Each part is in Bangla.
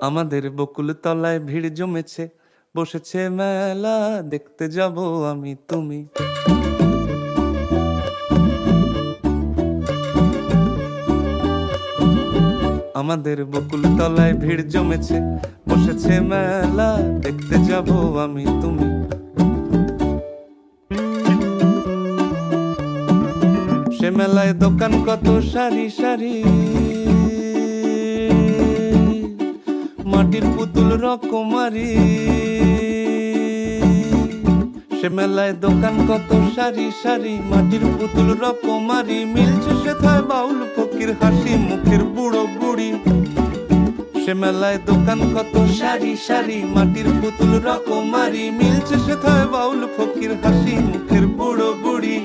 আমাদের বকুল তলায় ভিড় জমেছে, বসেছে মেলা, দেখতে যাব আমি তুমি। আমাদের বকুল তলায় ভিড় জমেছে, বসেছে মেলা, দেখতে যাব আমি তুমি। সে মেলায় দোকান কত সারি সারি, মাটির পুতুল রকমারি। সে মেলায় দোকান কত সারি সারি, মাটির পুতুল রকমারি। মিলছে সেথায় বাউল ফকির হাসি মুখের বুড়ো বুড়ি। সে মেলায় দোকান কত সারি সারি, মাটির পুতুল রকমারি। মিলছে সেথায় বাউল ফকির হাসি মুখের বুড়ো বুড়ি।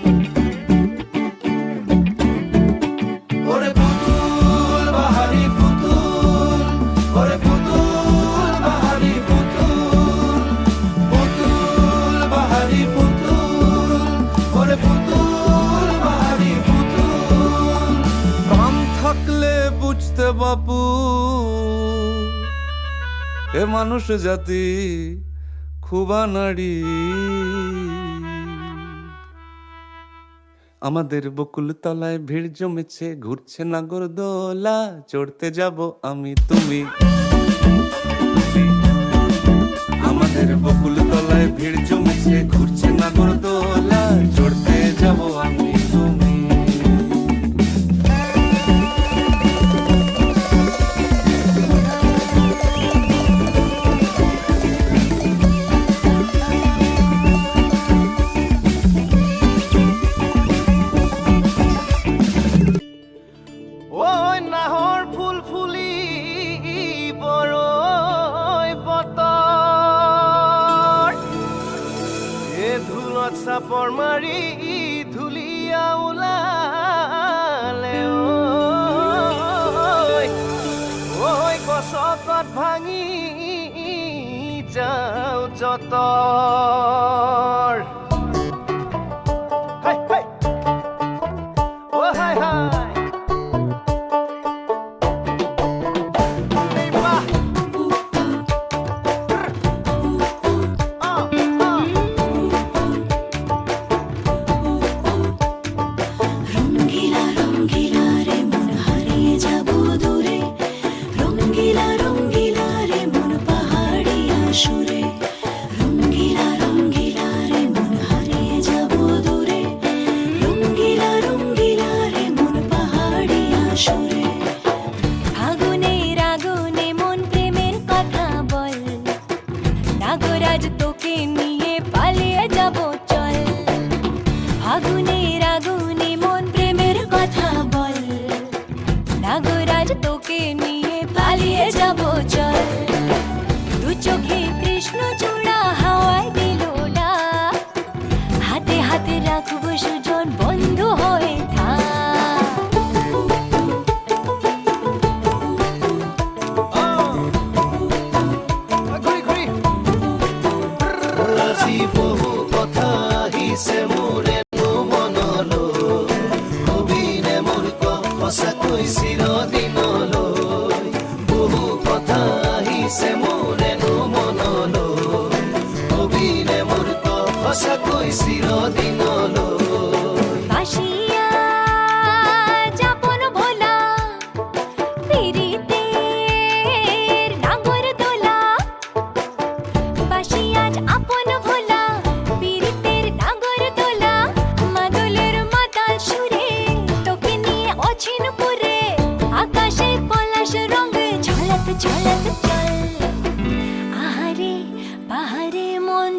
বুঝতে বাপু, এ মানুষ জাতি খুবা নাড়ি। আমাদের বকুল তলায় ভিড় জমেছে, ঘুরছে নাগরদোলা, চড়তে যাব আমি তুমি। আমাদের বকুল তলায় ভিড় জমেছে, ঘুরছে নাগরদোলা, চড়তে যাব আমি তুমি। চাপৰ মাৰি ধুলিয়া ওলালে, ঐ গছকত ভাঙি যাওঁ যতৰ। হাই হাই তোকে নিয়ে পালিয়ে যাব চল। আগুনের আগুনে মন প্রেমের কথা বল, নাগরাজ তোকে নিয়ে পালিয়ে যাব চল। দু চোখে কৃষ্ণ চূড়া হাওয়ায় দিল না, হাতে হাতে রাখবো সুজন, বন্ধু হয়ে থাক। বহু কথা আহিছে মোৰে মনলৈ, কবিনে মোৰ সঁচাকৈ চিৰদিনলৈ। বহু কথা আহিছে মোৰে মনলৈ, কবিনে মোৰ সঁচাকৈ চিৰদিনলৈ।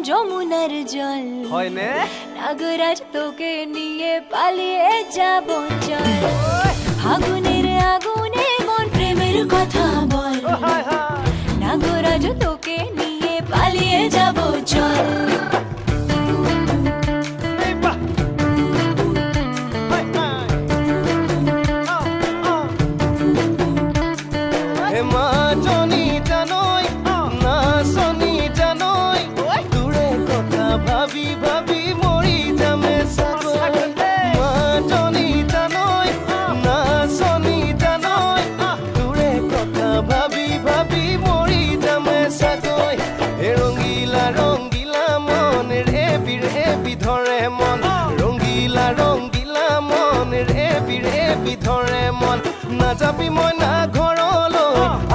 যমুনার জল হয়নে, নাগরাজ তোকে নিয়ে পালিয়ে যাব চল। আগুনের আগুনে মন প্রেমের কথা বল, নাগরাজ তোকে পালিয়ে যাব চল। ভাবি ভাবি মৰি যামে চাগৈ মাজনী জানৈ নাচনী জানৈ তোৰে কথা ভাবি ভাবি মৰি যামে চাগৈ হে ৰঙিলা ৰঙিলা মন ৰেবি ৰেবি ধৰে মন ৰঙিলা ৰঙিলা মন ৰেবি ৰেবি ধৰে মন নাযাবি মই না ঘৰলৈ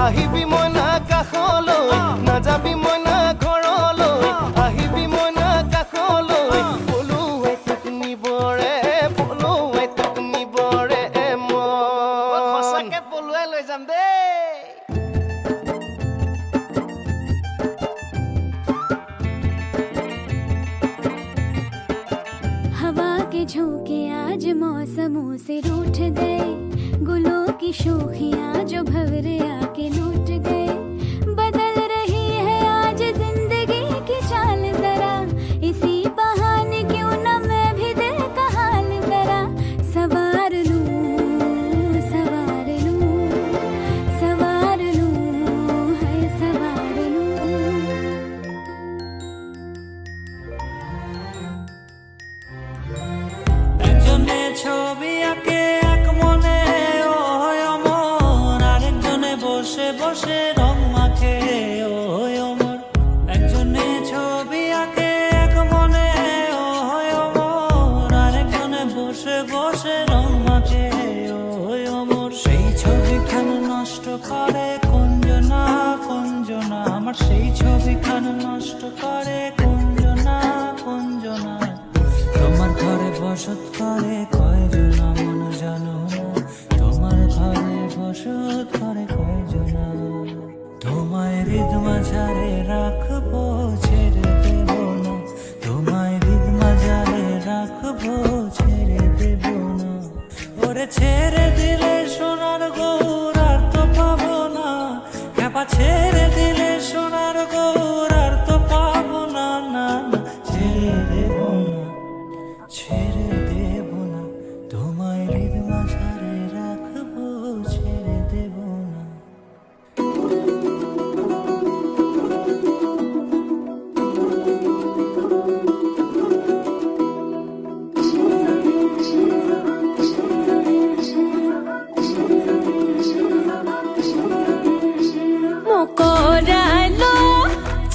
আহিবি মই না কাষলৈ নাযাবি মই না ঘৰলৈ আহিবি মই না কাষলৈ পলুৱাই তোক নিবৰে পলুৱাই তোক নিবৰে মই সঁচাকে পলুৱাই লৈ যাম দেই। हवा के झोंके आज मौसमों से रूठ गए गुलों की शोखियां जो भंवरे आके लूट गए बदल रही है आज जिंदगी की चाल जरा इसी बहाने क्यों न मैं भी दिल का हाल जरा सवार लूं सवार लूं सवार लूं है सवार लूं। একজনে ছবি আঁকে এক মনে ওই অমর আরেকজনে বসে বসে রং মাখে ওই অমর একজনে ছবি আঁকে এক মনে ওই অমর আরেকজনে বসে বসে রং মাখে ওই অমর সেই ছবিখান নষ্ট করে কুঞ্জনা কুঞ্জনা আমার সেই ছবিখান নষ্ট করে কুঞ্জনা কুঞ্জনা তোমার ঘরে বসত করে কয়জনা মন জানো না তোমার ঘরে বসত করে কয়জনা তোমায় হৃদ মাঝারে রাখবো ছেড়ে দেব না তোমায় হৃদ মাঝারে রাখবো ছেড়ে দেব না ওরে ছেড়ে দিলে সোনার গৌর আর তো পাবো না খেপা ছেড়ে দিলে সোনার গৌর আর তো পাবো না না না ছেড়ে দেব না ছেড়ে দেব না তোমায় হৃদ মাঝারে রাখবো ছেড়ে দেব না। মকরালো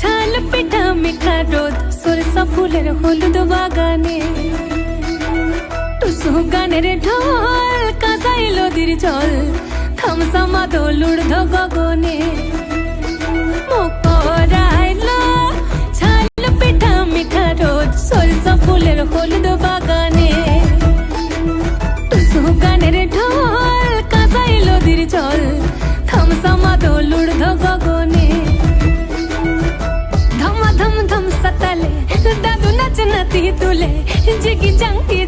ছাল পিঠা মিঠা রোদ সরষা ফুলের হলুদ বাগানে টুসু গানের ঢোল কাঁসাই নদীর জল থামসামা দোলুর্ধ গগনে মকরালো ছাল পিঠা মিঠা রোদ সরষা ফুলের হলুদ বাগানে টুসু গানের ঢোল কাঁসাই নদীর জল থামসামা দোলুর্ধ গগনে ধম ধম ধম সতালে দাদু নাচ নাতি তুলে জিগি জাঙ্গি